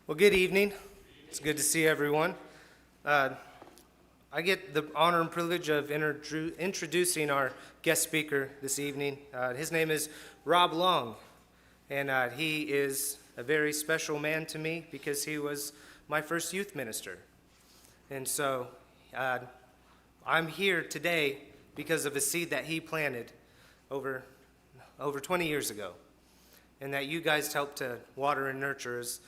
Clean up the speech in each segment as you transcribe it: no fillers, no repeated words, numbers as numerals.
Well, good evening. It's good to see everyone. I get the honor and privilege of introducing our guest speaker this evening. His name is Rob Long, and he is a very special man to me because he was my first youth minister. And so I'm here today because of a seed that he planted over 20 years ago, and that you guys helped to water and nurture as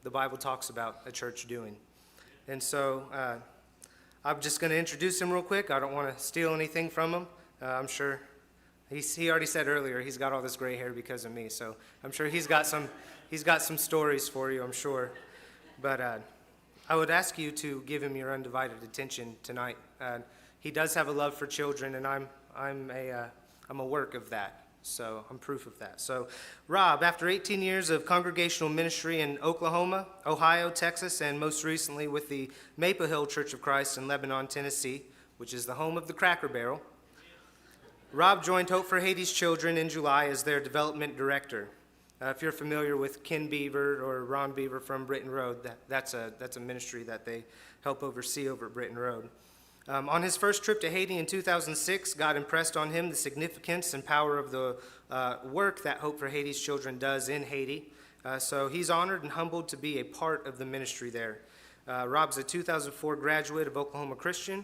the Bible talks about a church doing. And so I'm just going to introduce him real quick. I don't want to steal anything from him. I'm sure he already said earlier he's got all this gray hair because of me, so I'm sure he's got some stories for you, I'm sure. But I would ask you to give him your undivided attention tonight. He does have a love for children, and I'm a work of that. So I'm proof of that. So Rob, after 18 years of congregational ministry in Oklahoma, Ohio, Texas, and most recently with the Maple Hill Church of Christ in Lebanon, Tennessee, which is the home of the Cracker Barrel, Rob joined Hope for Haiti's Children in July as their development director. If you're familiar with Ken Beaver or Ron Beaver from Britton Road, that's a ministry that they help oversee over at Britton Road. On his first trip to Haiti in 2006, God impressed on him the significance and power of the work that Hope for Haiti's Children does in Haiti. So he's honored and humbled to be a part of the ministry there. Rob's a 2004 graduate of Oklahoma Christian.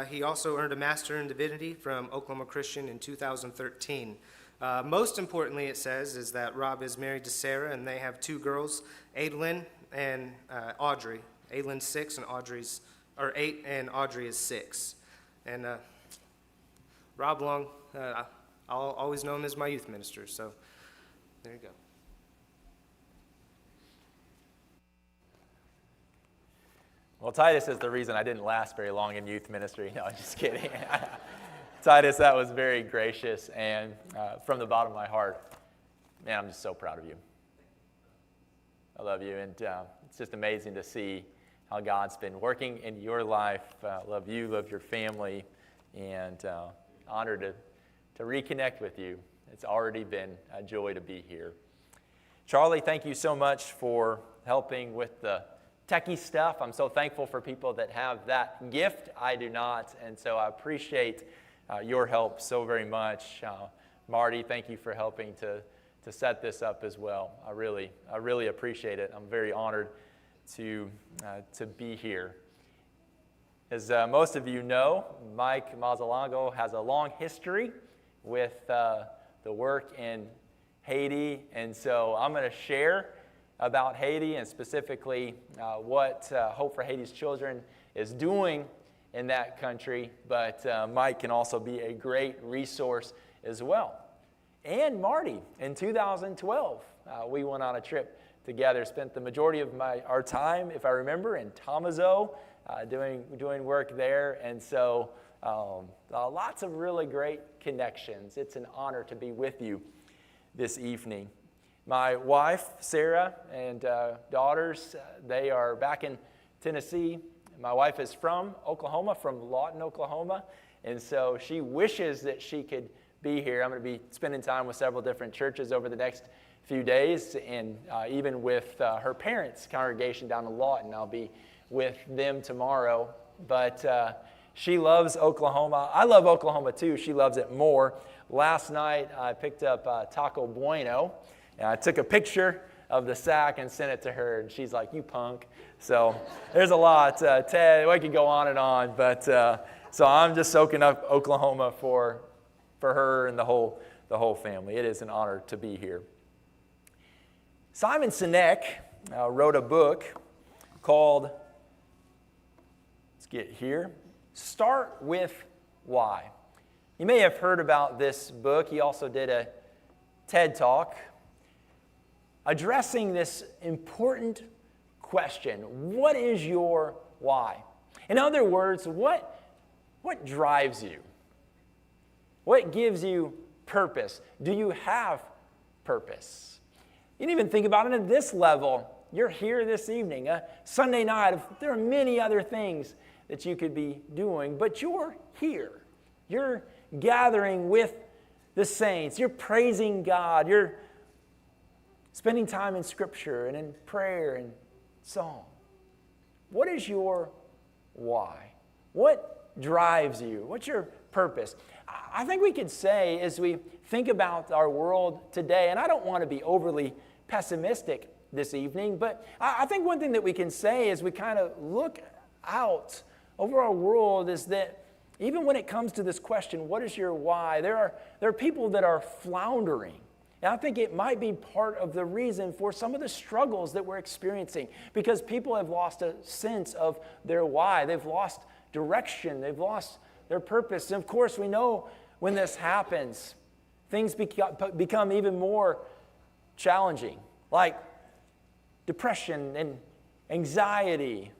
He also earned a Master in Divinity from Oklahoma Christian in 2013. Most importantly, it says, is that Rob is married to Sarah, and they have two girls, Adeline and Audrey. Adeline's 6 and Audrey's 8, and Audrey is 6. And Rob Long, I'll always know him as my youth minister, so there you go. Well, Titus is the reason I didn't last very long in youth ministry. No, I'm just kidding. Titus, that was very gracious, and from the bottom of my heart, man, I'm just so proud of you. I love you, and it's just amazing to see how God's been working in your life. Love you, love your family, and honored to reconnect with you. It's already been a joy to be here. Charlie, thank you so much for helping with the techie stuff. I'm so thankful for people that have that gift. I do not, and so I appreciate your help so very much. Marty, thank you for helping to set this up as well. I really appreciate it. I'm very honored to be here. As most of you know, Mike Mazzalongo has a long history with the work in Haiti, and so I'm going to share about Haiti and specifically what Hope for Haiti's Children is doing in that country, but Mike can also be a great resource as well. And Marty, in 2012, we went on a trip together, spent the majority of our time, if I remember, in Tomazo, doing work there, and so lots of really great connections. It's an honor to be with you this evening. My wife, Sarah, and daughters, they are back in Tennessee. My wife is from Oklahoma, from Lawton, Oklahoma, and so she wishes that she could be here. I'm going to be spending time with several different churches over the next few days, and even with her parents' congregation down in Lawton. I'll be with them tomorrow, but she loves Oklahoma. I love Oklahoma too. She loves it more. Last night I picked up Taco Bueno, and I took a picture of the sack and sent it to her, and she's like, "You punk." So there's a lot. Ted, we could go on and on, but so I'm just soaking up Oklahoma for her and the whole family. It is an honor to be here. Simon Sinek wrote a book called, Start with Why. You may have heard about this book. He also did a TED Talk addressing this important question. What is your why? In other words, what drives you? What gives you purpose? Do you have purpose? You can even think about it at this level. You're here this evening, Sunday night. There are many other things that you could be doing, but you're here. You're gathering with the saints. You're praising God. You're spending time in Scripture and in prayer and song. What is your why? What drives you? What's your purpose? I think we could say, as we think about our world today, and I don't want to be overly pessimistic this evening, but I think one thing that we can say as we kind of look out over our world is that even when it comes to this question, what is your why, there are people that are floundering. And I think it might be part of the reason for some of the struggles that we're experiencing, because people have lost a sense of their why. They've lost direction. They've lost their purpose. And of course, we know when this happens, things become even more challenging, like depression and anxiety,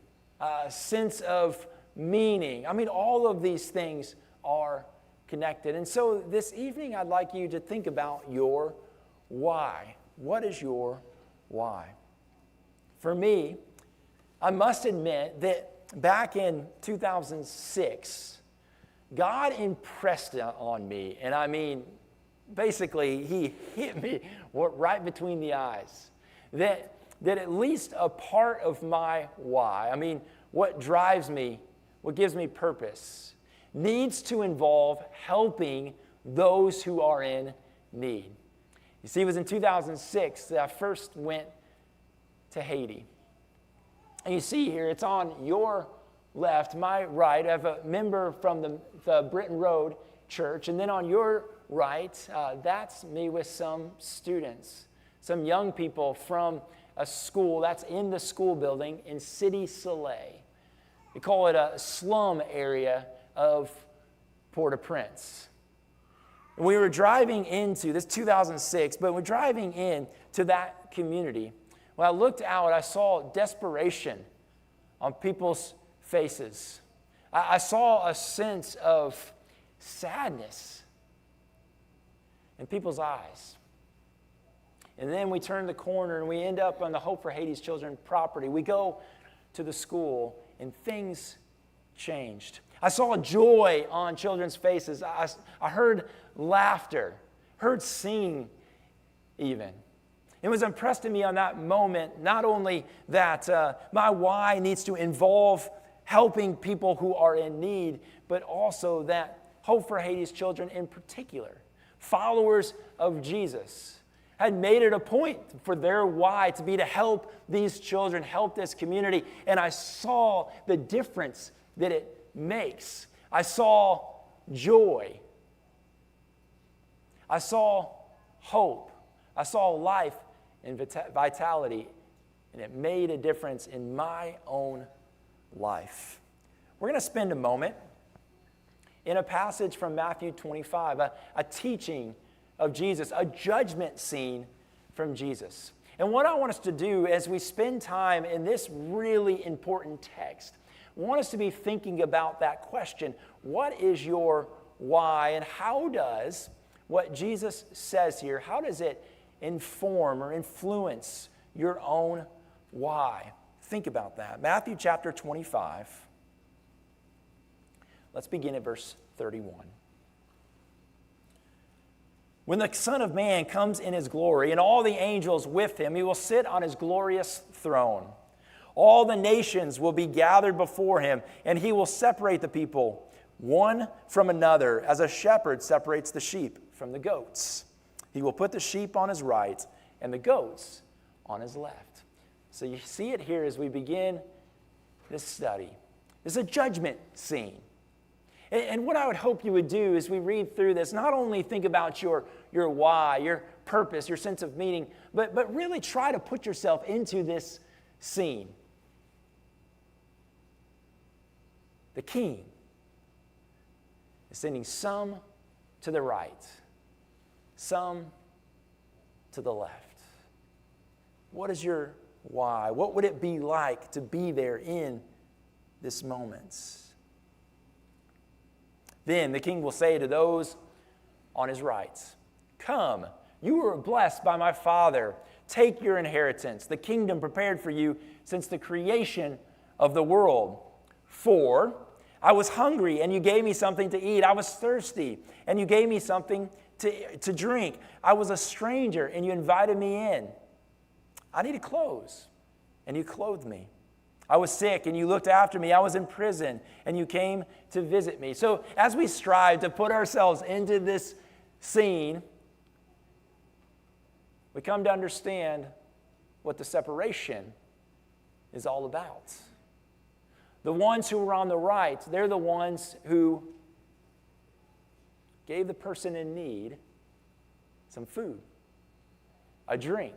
sense of meaning. I mean, all of these things are connected. And so this evening, I'd like you to think about your why. What is your why? For me, I must admit that back in 2006, God impressed on me, and I mean, basically, he hit me right between the eyes, that at least a part of my why, I mean, what drives me, what gives me purpose, needs to involve helping those who are in need. You see, it was in 2006 that I first went to Haiti. And you see here, it's on your left, my right. I have a member from the Britton Road Church. And then on your right, that's me with some students, some young people from a school that's in the school building in City Soleil. We call it a slum area of Port-au-Prince. We were driving into, this 2006, but we're driving in to that community. When I looked out, I saw desperation on people's faces. I saw a sense of sadness in people's eyes. And then we turn the corner and we end up on the Hope for Haiti's Children property. We go to the school and things changed. I saw joy on children's faces. I heard laughter, heard singing even. It was impressed in me on that moment, not only that my why needs to involve helping people who are in need, but also that Hope for Haiti's Children in particular, followers of Jesus, had made it a point for their why to be to help these children, help this community. And I saw the difference that it makes. I saw joy. I saw hope. I saw life and vitality. And it made a difference in my own life. We're going to spend a moment in a passage from Matthew 25, a teaching of Jesus, a judgment scene from Jesus. And what I want us to do as we spend time in this really important text, I want us to be thinking about that question, what is your why, and how does what Jesus says here, how does it inform or influence your own why? Think about that. Matthew chapter 25. Let's begin at verse 31. When the Son of Man comes in his glory and all the angels with him, he will sit on his glorious throne. All the nations will be gathered before him, and he will separate the people one from another, as a shepherd separates the sheep from the goats. He will put the sheep on his right and the goats on his left. So you see it here as we begin this study. It's a judgment scene. And what I would hope you would do as we read through this, not only think about your why, your purpose, your sense of meaning, but really try to put yourself into this scene. The king is sending some to the right, some to the left. What is your why? What would it be like to be there in this moment? Then the king will say to those on his right, "Come, you are blessed by my Father. Take your inheritance, the kingdom prepared for you since the creation of the world. For I was hungry, and you gave me something to eat. I was thirsty, and you gave me something to drink. I was a stranger, and you invited me in. I needed clothes, and you clothed me. I was sick, and you looked after me. I was in prison, and you came to visit me. So as we strive to put ourselves into this scene, we come to understand what the separation is all about. The ones who were on the right, they're the ones who gave the person in need some food, a drink,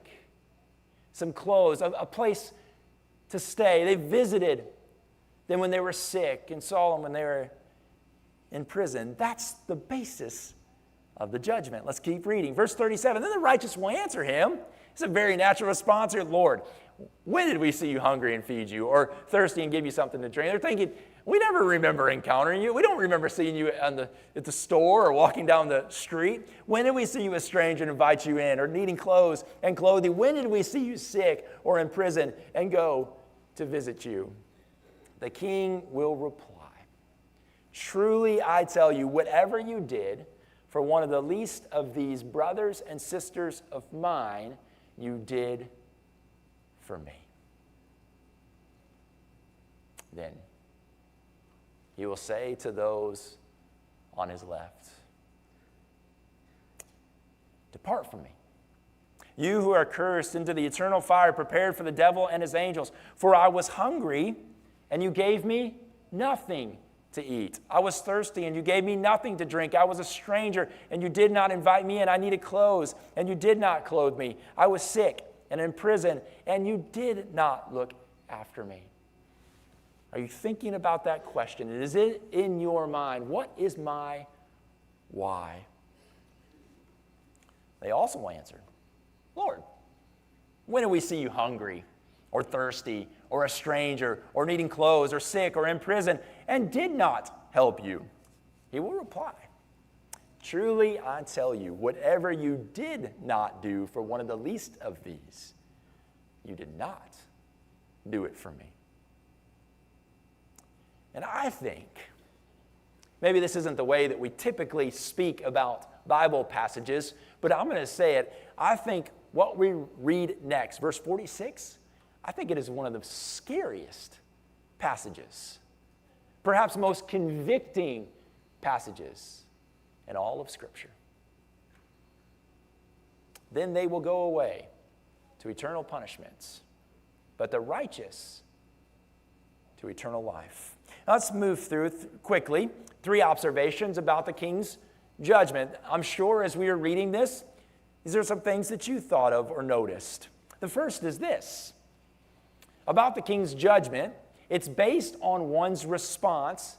some clothes, a place to stay. They visited them when they were sick and saw them when they were in prison. That's the basis of the judgment. Let's keep reading. Verse 37, then the righteous will answer him. It's a very natural response here. Lord, when did we see you hungry and feed you, or thirsty and give you something to drink? They're thinking, we never remember encountering you. We don't remember seeing you at the store or walking down the street. When did we see you a stranger and invite you in, or needing clothes and clothe you? When did we see you sick or in prison and go to visit you? The king will reply, truly I tell you, whatever you did for one of the least of these brothers and sisters of mine, you did for me. Then he will say to those on his left, depart from me, you who are cursed, into the eternal fire prepared for the devil and his angels. For I was hungry, and you gave me nothing to eat. I was thirsty, and you gave me nothing to drink. I was a stranger, and you did not invite me in. I needed clothes, and you did not clothe me. I was sick and in prison, and you did not look after me. Are you thinking about that question? Is it in your mind? What is my why? They also answered, Lord, when did we see you hungry or thirsty or a stranger or needing clothes or sick or in prison and did not help you? He will reply, truly I tell you, whatever you did not do for one of the least of these, you did not do it for me. And I think, maybe this isn't the way that we typically speak about Bible passages, but I'm going to say it. I think what we read next, verse 46, I think it is one of the scariest passages, perhaps most convicting passages in all of Scripture. Then they will go away to eternal punishments, but the righteous to eternal life. Now let's move through quickly 3 observations about the king's judgment. I'm sure as we are reading this, these are some things that you thought of or noticed. The first is this. About the king's judgment, it's based on one's response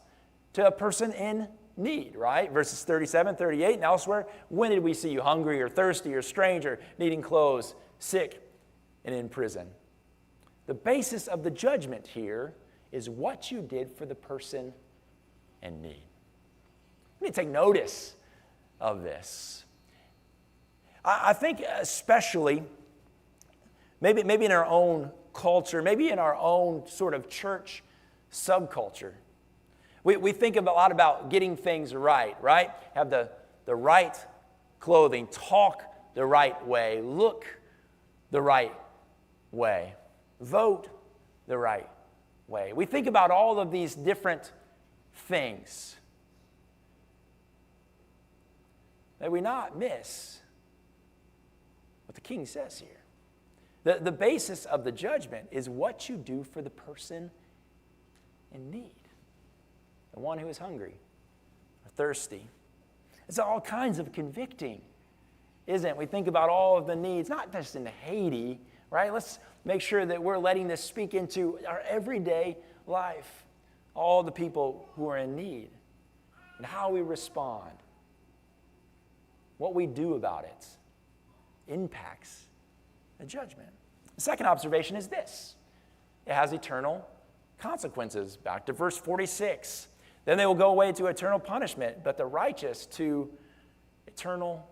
to a person in need, right? Verses 37, 38, and elsewhere. When did we see you hungry or thirsty or stranger, needing clothes, sick, and in prison? The basis of the judgment here is what you did for the person in need. We need to take notice of this. I think especially, maybe in our own culture, maybe in our own sort of church subculture, we think a lot about getting things right? Have the right clothing, talk the right way, look the right way, vote the right way. We think about all of these different things. May we not miss what the king says here. The basis of the judgment is what you do for the person in need, the one who is hungry or thirsty. It's all kinds of convicting, isn't it? We think about all of the needs, not just in Haiti, right? Let's make sure that we're letting this speak into our everyday life, all the people who are in need, and how we respond, what we do about it, impacts the judgment. The second observation is this. It has eternal consequences. Back to verse 46. Then they will go away to eternal punishment, but the righteous to eternal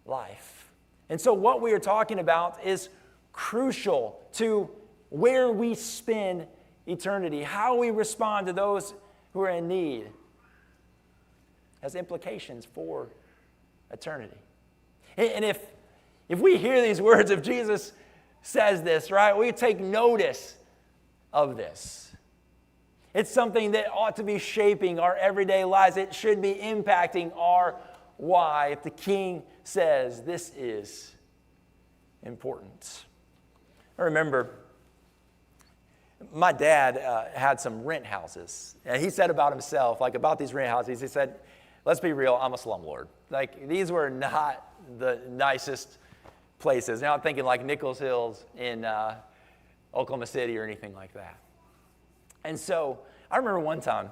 life. And so what we are talking about is crucial to where we spend eternity, how we respond to those who are in need, has implications for eternity. And if we hear these words of Jesus says this, right? We take notice of this. It's something that ought to be shaping our everyday lives. It should be impacting our why. If the King says this is important. I remember my dad had some rent houses. And he said about himself, like about these rent houses, he said, let's be real, I'm a slumlord. Like, these were not the nicest places. Now I'm thinking like Nichols Hills in Oklahoma City or anything like that. And so I remember one time,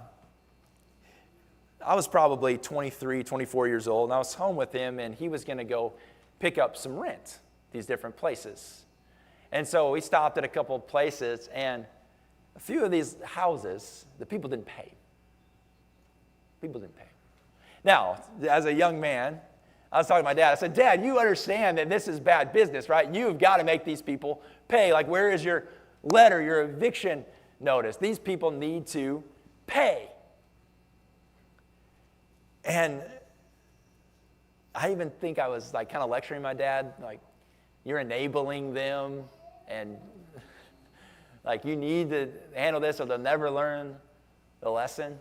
I was probably 23, 24 years old, and I was home with him, and he was going to go pick up some rent, these different places. And so we stopped at a couple of places, and a few of these houses, the people didn't pay. People didn't pay. Now, as a young man, I was talking to my dad. I said, Dad, you understand that this is bad business, right? You've got to make these people pay. Like, where is your letter, your eviction notice? These people need to pay. And I even think I was like kind of lecturing my dad, like, you're enabling them, and like, you need to handle this or they'll never learn the lesson.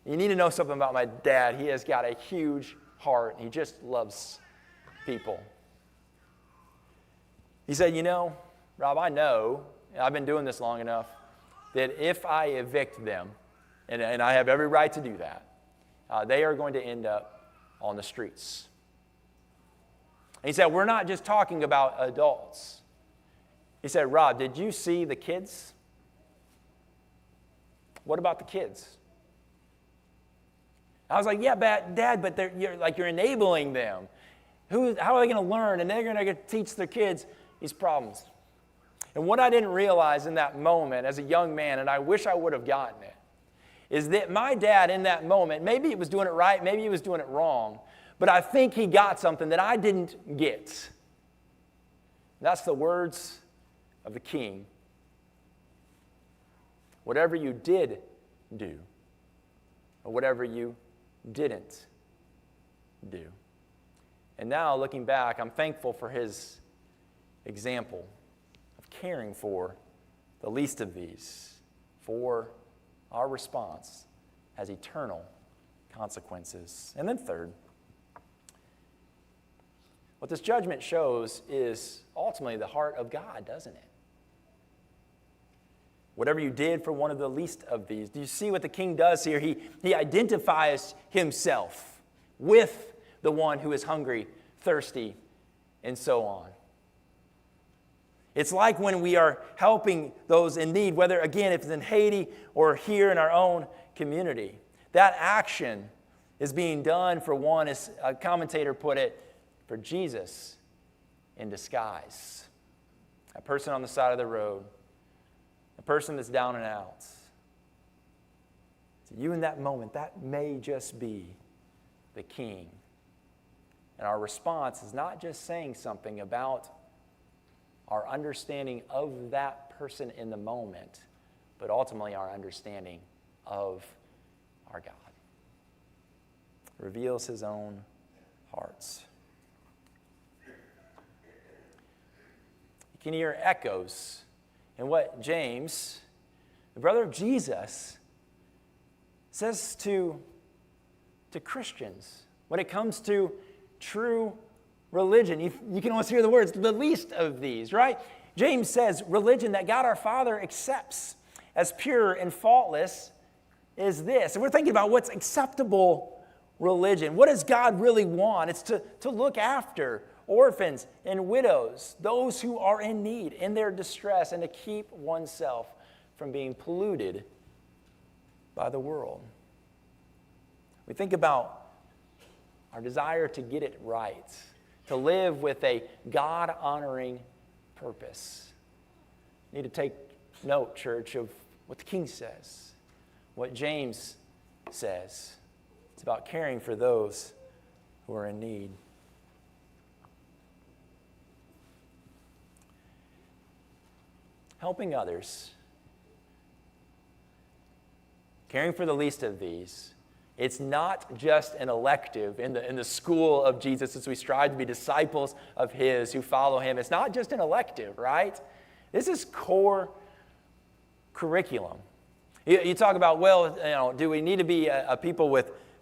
You need to know something about my dad. He has got a huge heart. He just loves people. He said, you know, Rob, I know, I've been doing this long enough, that if I evict them, and I have every right to do that, they are going to end up on the streets. And he said, we're not just talking about adults. He said, Rob, did you see the kids? What about the kids? I was like, yeah, Dad, but you're enabling them. How are they going to learn? And they're going to teach their kids these problems. And what I didn't realize in that moment as a young man, and I wish I would have gotten it, is that my dad in that moment, maybe he was doing it right, maybe he was doing it wrong, but I think he got something that I didn't get. That's the words of the King. Whatever you did do, or whatever you didn't do. And now, looking back, I'm thankful for his example of caring for the least of these, for our response has eternal consequences. And then third, what this judgment shows is ultimately the heart of God, doesn't it? Whatever you did for one of the least of these. Do you see what the King does here? He identifies himself with the one who is hungry, thirsty, and so on. It's like when we are helping those in need, whether, again, if it's in Haiti or here in our own community. That action is being done for one, as a commentator put it, for Jesus in disguise. A person on the side of the road, a person that's down and out. So you in that moment, that may just be the King. And our response is not just saying something about our understanding of that person in the moment, but ultimately our understanding of our God. Reveals his own hearts. You can hear echoes in what James, the brother of Jesus, says to Christians when it comes to true religion. You can almost hear the words, the least of these, right? James says religion that God our Father accepts as pure and faultless is this. And we're thinking about what's acceptable religion. What does God really want? It's to look after orphans and widows, those who are in need, in their distress, and to keep oneself from being polluted by the world. We think about our desire to get it right, to live with a God-honoring purpose. You need to take note, church, of what the King says, what James says. It's about caring for those who are in need. Helping others, caring for the least of these, It's not just an elective in the school of Jesus as we strive to be disciples of his who follow him. It's not just an elective, right? This is core curriculum. You talk about, well, do we need to be a people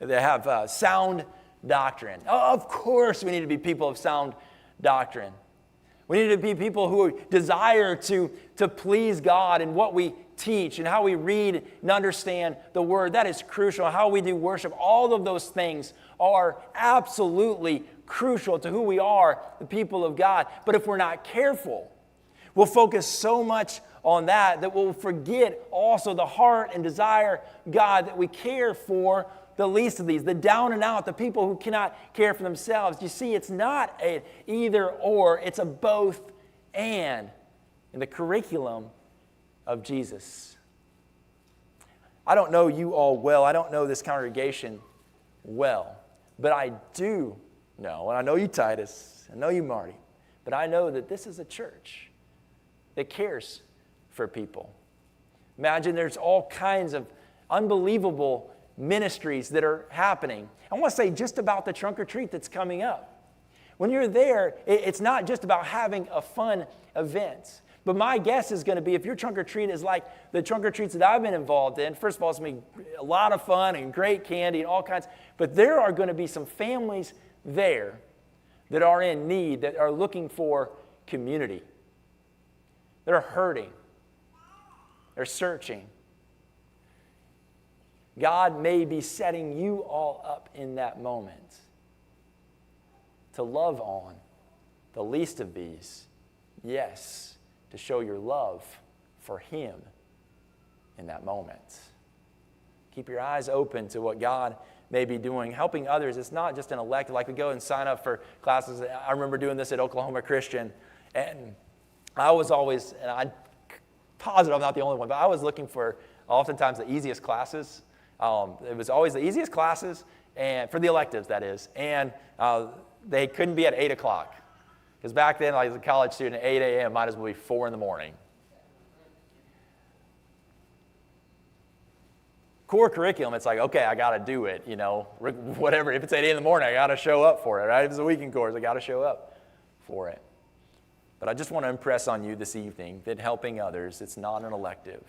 that have sound doctrine? Oh, of course we need to be people of sound doctrine. We need to be people who desire to please God in what we teach and how we read and understand the Word. That is crucial. How we do worship, all of those things are absolutely crucial to who we are, the people of God. But if we're not careful, we'll focus so much on that we'll forget also the heart and desire, God, that we care for the least of these, the down and out, the people who cannot care for themselves. You see, it's not an either or, it's a both and in the curriculum of Jesus. I don't know you all well. I don't know this congregation well. But I do know, and I know you, Titus, I know you, Marty, but I know that this is a church that cares for people. Imagine there's all kinds of unbelievable ministries that are happening. I want to say just about the trunk or treat that's coming up. When you're there, it's not just about having a fun event. But my guess is going to be if your trunk or treat is like the trunk or treats that I've been involved in, first of all, it's going to be a lot of fun and great candy and all kinds. But there are going to be some families there that are in need, that are looking for community. They're hurting. They're searching. God may be setting you all up in that moment to love on the least of these. Yes, to show your love for him in that moment. Keep your eyes open to what God may be doing. Helping others, it's not just an elective, like we go and sign up for classes. I remember doing this at Oklahoma Christian, and I was always, and I'm positive I'm not the only one, but I was looking for oftentimes the easiest classes. It was always the easiest classes, and for the electives, that is, and they couldn't be at 8 o'clock. Because back then, like as a college student, at 8 a.m. might as well be 4 in the morning. Core curriculum, it's like, okay, I got to do it, whatever. If it's 8 in the morning, I got to show up for it, right? If it's a weekend course, I got to show up for it. But I just want to impress on you this evening that helping others, it's not an elective.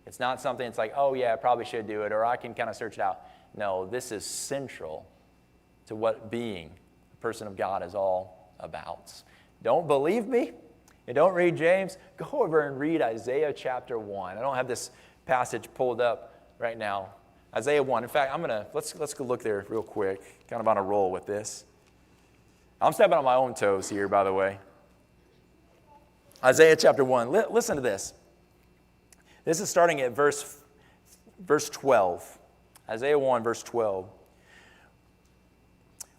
It's not something it's like, oh yeah, I probably should do it, or I can kind of search it out. No, this is central to what being a person of God is all about. Don't believe me? And don't read James? Go over and read Isaiah chapter 1. I don't have this passage pulled up right now. Isaiah 1. In fact, let's go look there real quick. Kind of on a roll with this. I'm stepping on my own toes here, by the way. Isaiah chapter 1. Listen to this. This is starting at verse 12. Isaiah 1, verse 12.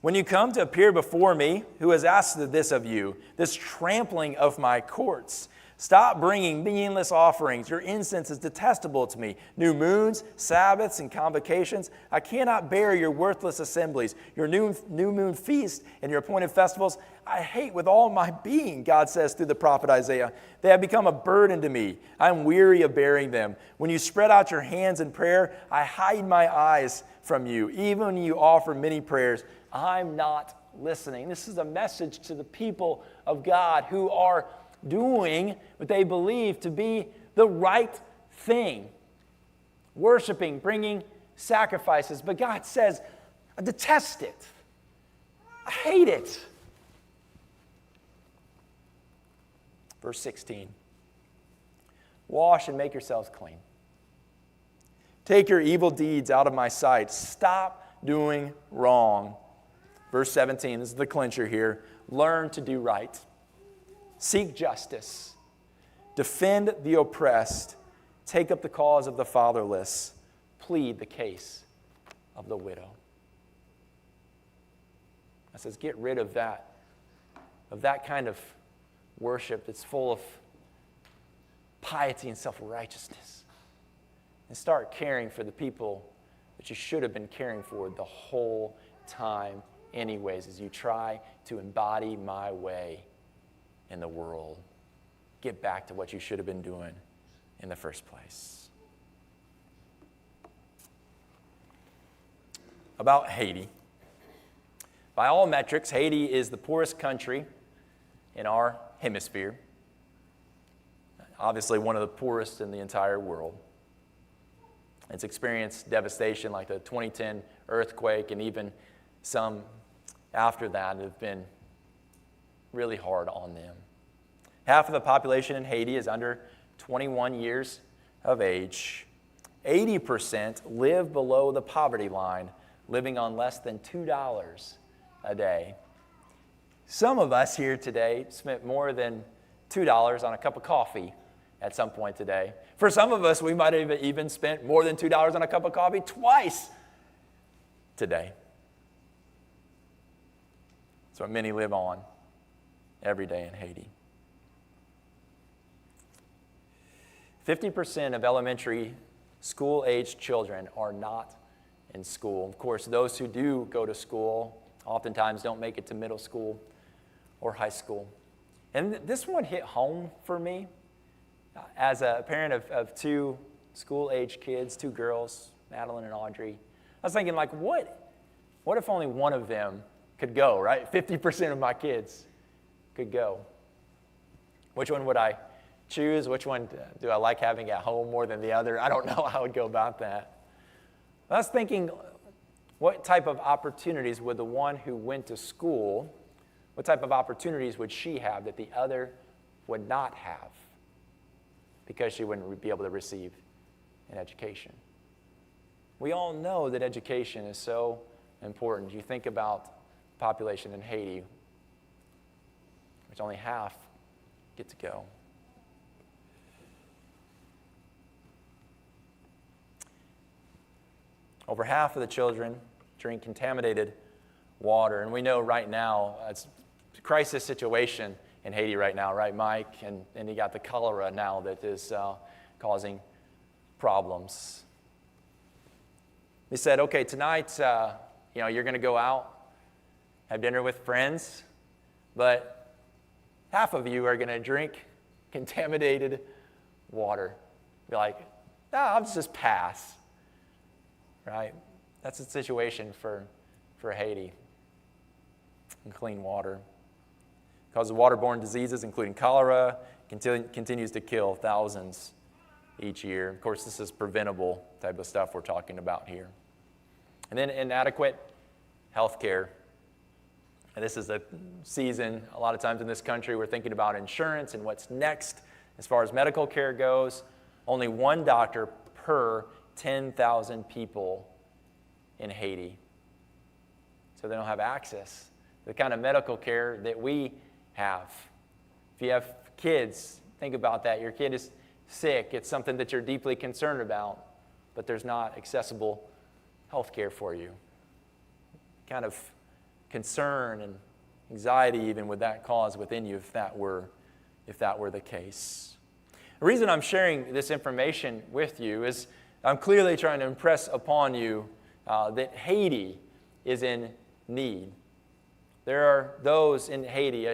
When you come to appear before me, who has asked this of you, this trampling of my courts? Stop bringing meaningless offerings. Your incense is detestable to me. New moons, Sabbaths, and convocations. I cannot bear your worthless assemblies. Your new moon feast and your appointed festivals, I hate with all my being, God says through the prophet Isaiah. They have become a burden to me. I am weary of bearing them. When you spread out your hands in prayer, I hide my eyes from you. Even when you offer many prayers, I'm not listening. This is a message to the people of God who are doing what they believe to be the right thing. Worshiping, bringing sacrifices. But God says, I detest it. I hate it. Verse 16. Wash and make yourselves clean. Take your evil deeds out of my sight. Stop doing wrong. Verse 17, this is the clincher here. Learn to do right. Seek justice. Defend the oppressed. Take up the cause of the fatherless. Plead the case of the widow. It says get rid of that kind of worship that's full of piety and self-righteousness. And start caring for the people that you should have been caring for the whole time anyways, as you try to embody my way in the world. Get back to what you should have been doing in the first place. about Haiti. By all metrics, Haiti is the poorest country in our hemisphere. Obviously, one of the poorest in the entire world. It's experienced devastation like the 2010 earthquake, and even some after that have been really hard on them. Half of the population in Haiti is under 21 years of age. 80% live below the poverty line, living on less than $2 a day. Some of us here today spent more than $2 on a cup of coffee at some point today. For some of us, we might have even spent more than $2 on a cup of coffee twice today. That's what many live on every day in Haiti. 50% of elementary school-aged children are not in school. Of course, those who do go to school oftentimes don't make it to middle school or high school. And this one hit home for me as a parent of two school-aged kids, two girls, Madeline and Audrey. I was thinking, like, what if only one of them could go, right? 50% of my kids could go. Which one would I choose? Which one do I like having at home more than the other? I don't know how I would go about that. I was thinking, what type of opportunities would the one who went to school, what type of opportunities would she have that the other would not have because she wouldn't be able to receive an education? We all know that education is so important. You think about the population in Haiti, which only half get to go. Over half of the children drink contaminated water. And we know right now, it's a crisis situation in Haiti right now, right, Mike? And you got the cholera now that is causing problems. They said, okay, tonight, you're going to go out, have dinner with friends, but half of you are going to drink contaminated water. Be like, I'll just pass. Right? That's the situation for Haiti and clean water. Causes waterborne diseases, including cholera, continues to kill thousands each year. Of course, this is preventable type of stuff we're talking about here. And then inadequate health care. And this is a season, a lot of times in this country, we're thinking about insurance and what's next as far as medical care goes. Only one doctor per 10,000 people in Haiti. So they don't have access to the kind of medical care that we have. If you have kids, think about that. Your kid is sick. It's something that you're deeply concerned about, but there's not accessible health care for you. Kind of concern and anxiety even would that cause within you if that were the case. The reason I'm sharing this information with you is I'm clearly trying to impress upon you that Haiti is in need. There are those in Haiti,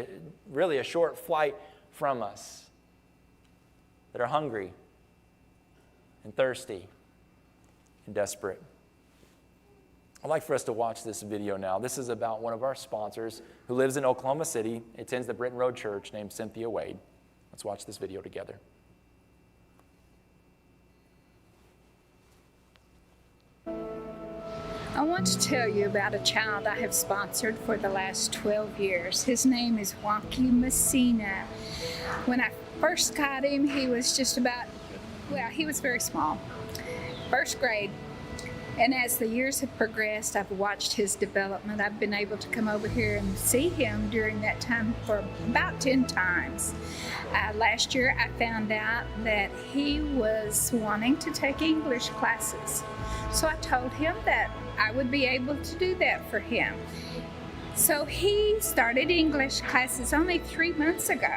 really a short flight from us, that are hungry and thirsty and desperate. I'd like for us to watch this video now. This is about one of our sponsors who lives in Oklahoma City, attends the Britton Road Church, named Cynthia Wade. Let's watch this video together. I want to tell you about a child I have sponsored for the last 12 years. His name is Joaquin Messina. When I first got him, he was he was very small, first grade. And as the years have progressed, I've watched his development. I've been able to come over here and see him during that time for about 10 times. Last year, I found out that he was wanting to take English classes. So I told him that I would be able to do that for him. So he started English classes only 3 months ago.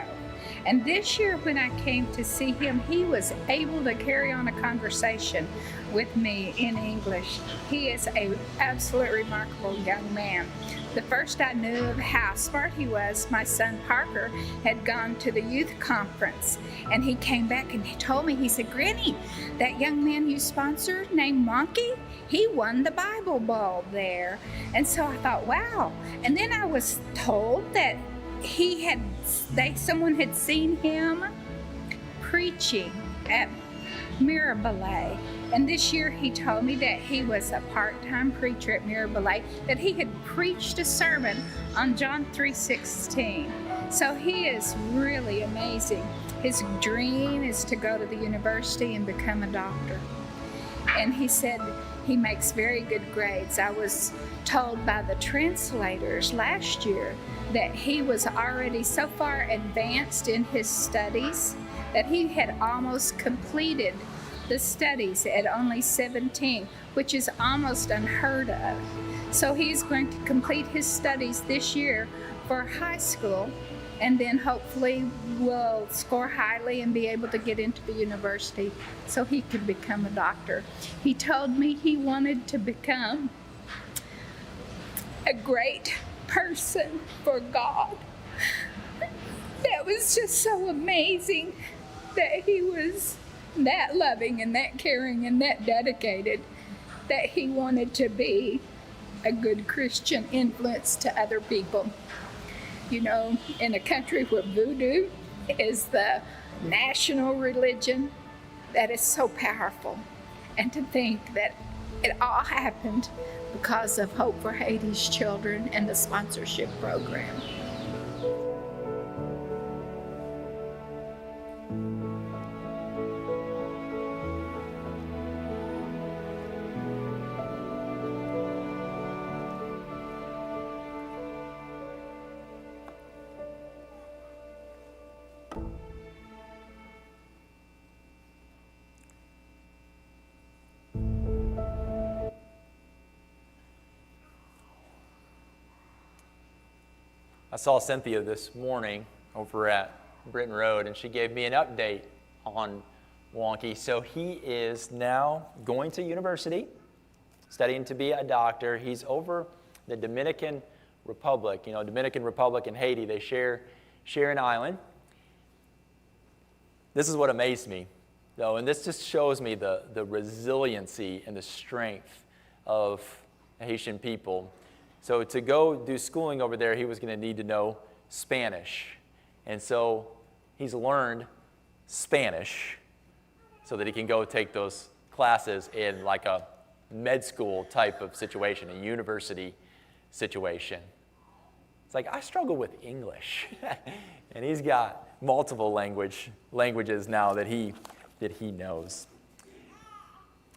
And this year, when I came to see him, he was able to carry on a conversation with me in English. He is an absolutely remarkable young man. The first I knew of how smart he was, my son Parker had gone to the youth conference, and he came back and he told me, he said, Granny, that young man you sponsored named Monkey, he won the Bible Bowl there. And so I thought, wow. And then I was told that someone had seen him preaching at Mirabalais. And this year he told me that he was a part-time preacher at Mirabalais, that he had preached a sermon on John 3:16. So he is really amazing. His dream is to go to the university and become a doctor. And he said he makes very good grades. I was told by the translators last year that he was already so far advanced in his studies that he had almost completed the studies at only 17, which is almost unheard of. So he's going to complete his studies this year for high school, and then hopefully will score highly and be able to get into the university so he could become a doctor. He told me he wanted to become a great person for God. That was just so amazing that he was that loving and that caring and that dedicated, that he wanted to be a good Christian influence to other people. You know, in a country where voodoo is the national religion, that is so powerful. And to think that it all happened because of Hope for Haiti's Children and the sponsorship program. I saw Cynthia this morning over at Britton Road, and she gave me an update on Wonky. So he is now going to university, studying to be a doctor. He's over the Dominican Republic. You know, Dominican Republic and Haiti, they share an island. This is what amazed me, though, and this just shows me the resiliency and the strength of Haitian people. So to go do schooling over there, he was going to need to know Spanish. And so he's learned Spanish so that he can go take those classes in like a med school type of situation, a university situation. It's like, I struggle with English. And he's got multiple languages now that he knows.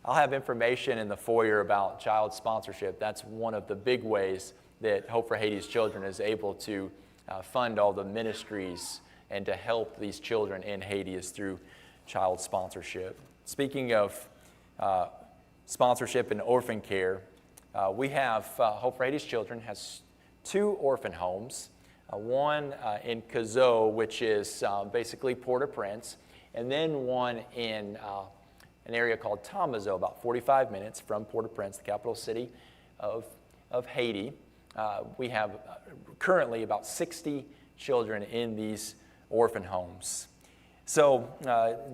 I'll have information in the foyer about child sponsorship. That's one of the big ways that Hope for Haiti's Children is able to fund all the ministries and to help these children in Haiti is through child sponsorship. Speaking of sponsorship and orphan care, we have Hope for Haiti's Children has 2 orphan homes, one in Cazaux, which is basically Port-au-Prince, and then one in an area called Tomazo, about 45 minutes from Port-au-Prince, the capital city of Haiti. We have currently about 60 children in these orphan homes. So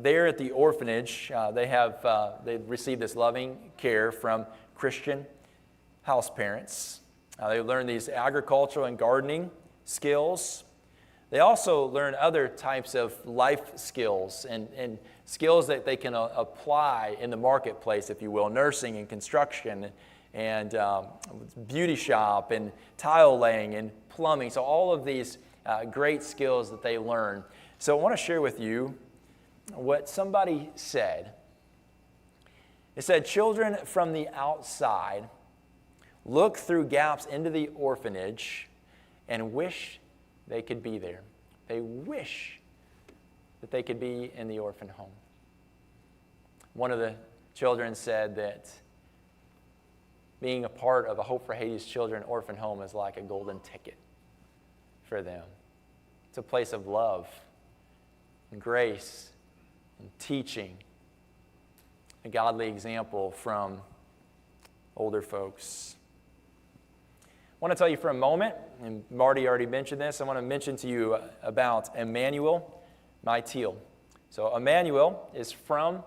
there at the orphanage, they receive this loving care from Christian house parents. They learn these agricultural and gardening skills. They also learn other types of life skills and skills that they can apply in the marketplace, if you will, nursing and construction and beauty shop and tile laying and plumbing. So all of these great skills that they learn. So I want to share with you what somebody said. It said, children from the outside look through gaps into the orphanage and wish they could be there. They wish that they could be in the orphan home. One of the children said that being a part of a Hope for Haiti's Children orphan home is like a golden ticket for them. It's a place of love and grace and teaching, a godly example from older folks. I want to tell you for a moment, and Marty already mentioned this, I want to mention to you about Emmanuel Mytil. So Emmanuel is from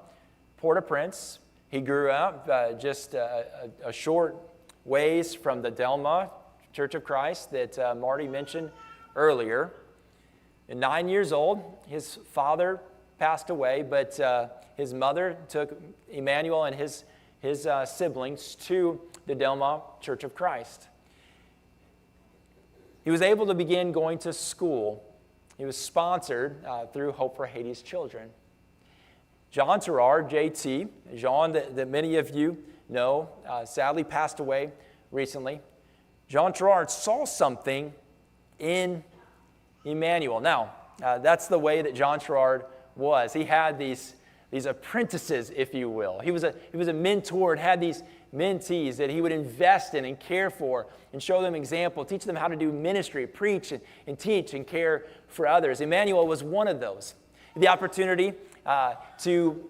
Port-au-Prince. He grew up just a short ways from the Delma Church of Christ that Marty mentioned earlier. At 9 years old, his father passed away, but his mother took Emmanuel and his siblings to the Delma Church of Christ. He was able to begin going to school. He was sponsored through Hope for Haiti's Children. John Terrard, JT, Jean, that many of you know, sadly passed away recently. John Terrard saw something in Emmanuel. Now, that's the way that John Terrard was. He had these apprentices, if you will. He was a mentor and had these mentees that he would invest in and care for and show them example, teach them how to do ministry, preach and teach and care for others. Emmanuel was one of those. The opportunity to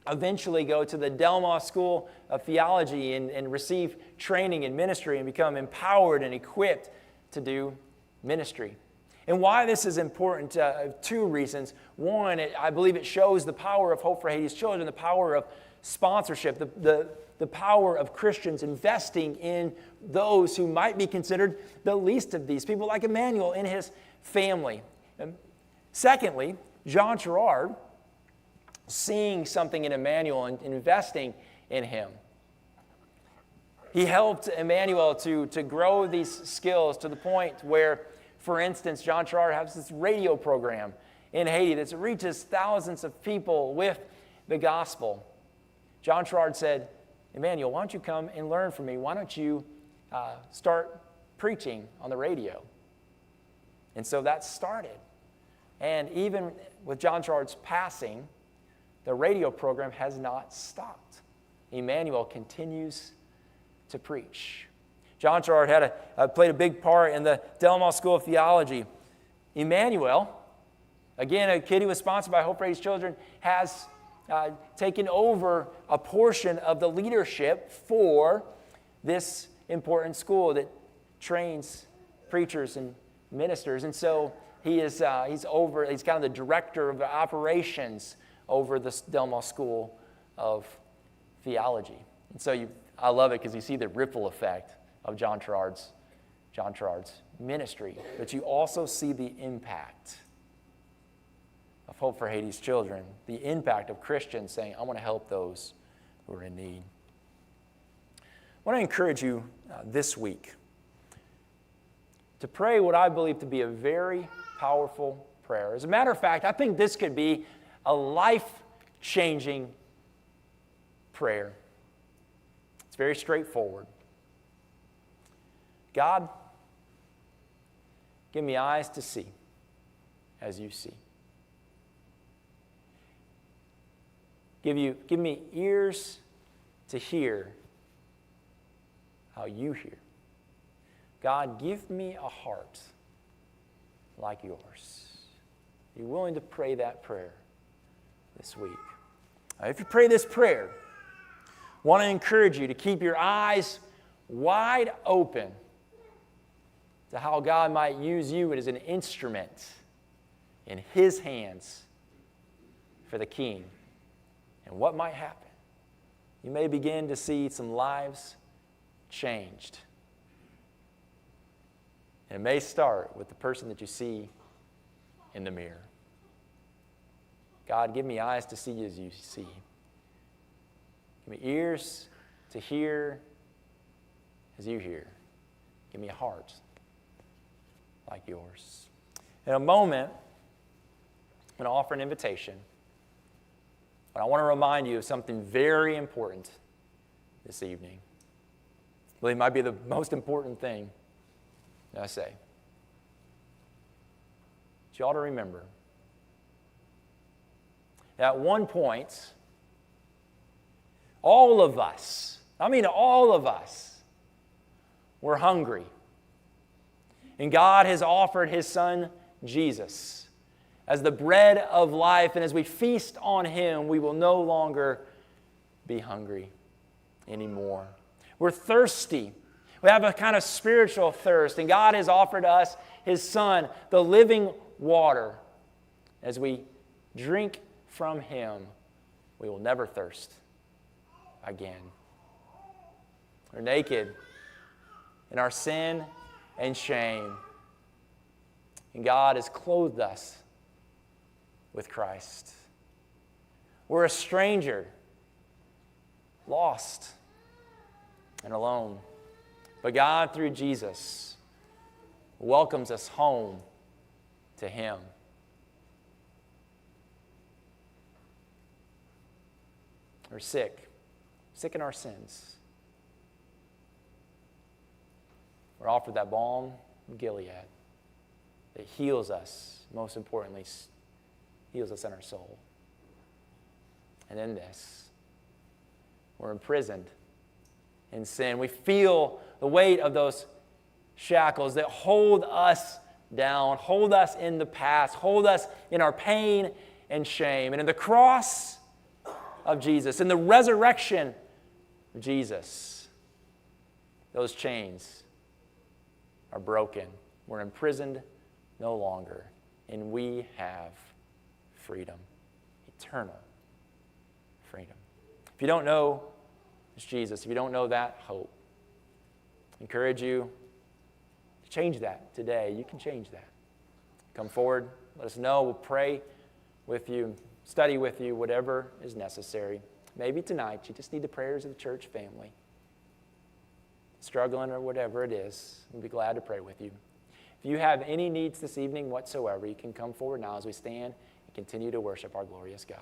eventually go to the Delma School of Theology and receive training in ministry and become empowered and equipped to do ministry. And why this is important, two reasons. One, I believe it shows the power of Hope for Haiti's Children, the power of sponsorship, the power of Christians investing in those who might be considered the least of these, people like Emmanuel and his family. And secondly, John Terrard, seeing something in Emmanuel and investing in him. He helped Emmanuel to grow these skills to the point where, for instance, John Terrard has this radio program in Haiti that reaches thousands of people with the gospel. John Terrard said, Emmanuel, why don't you come and learn from me? Why don't you start preaching on the radio? And so that started. And even with John Terrard's passing, the radio program has not stopped. Emmanuel continues to preach. John Terrard played a big part in the Delma School of Theology. Emmanuel, again, a kid who was sponsored by Hope for Haiti's Children, has taken over a portion of the leadership for this important school that trains preachers and ministers. And so he's kind of the director of the operations over the Delma School of Theology. And so I love it because you see the ripple effect of John Terrard's ministry, but you also see the impact of Hope for Haiti's Children, the impact of Christians saying, I want to help those who are in need. I want to encourage you this week to pray what I believe to be a very powerful prayer. As a matter of fact, I think this could be a life-changing prayer. It's very straightforward. God, give me eyes to see as you see. Give me ears to hear how you hear. God, give me a heart like yours. Are you willing to pray that prayer this week? If you pray this prayer, I want to encourage you to keep your eyes wide open to how God might use you as an instrument in His hands for the King. And what might happen? You may begin to see some lives changed. And it may start with the person that you see in the mirror. God, give me eyes to see as you see. Give me ears to hear as you hear. Give me a heart like yours. In a moment, I'm going to offer an invitation. But I want to remind you of something very important this evening. I believe it might be the most important thing that I say. But you ought to remember that at one point, all of us were hungry. And God has offered His Son, Jesus, as the bread of life. And as we feast on him, we will no longer be hungry anymore. We're thirsty. We have a kind of spiritual thirst. And God has offered us his Son, the living water. As we drink from him, we will never thirst again. We're naked in our sin and shame. And God has clothed us with Christ. We're a stranger, lost and alone. But God, through Jesus, welcomes us home to him. We're sick in our sins. We're offered that balm of Gilead that heals us, most importantly, heals us in our soul. And in this, we're imprisoned in sin. We feel the weight of those shackles that hold us down, hold us in the past, hold us in our pain and shame. And in the cross of Jesus, in the resurrection of Jesus, those chains are broken. We're imprisoned no longer, and we have freedom, eternal freedom. If you don't know this Jesus, if you don't know that hope, I encourage you to change that today. You can change that. Come forward, let us know. We'll pray with you, study with you, whatever is necessary. Maybe tonight you just need the prayers of the church family. Struggling or whatever it is, we'll be glad to pray with you. If you have any needs this evening whatsoever, you can come forward now as we stand and continue to worship our glorious God.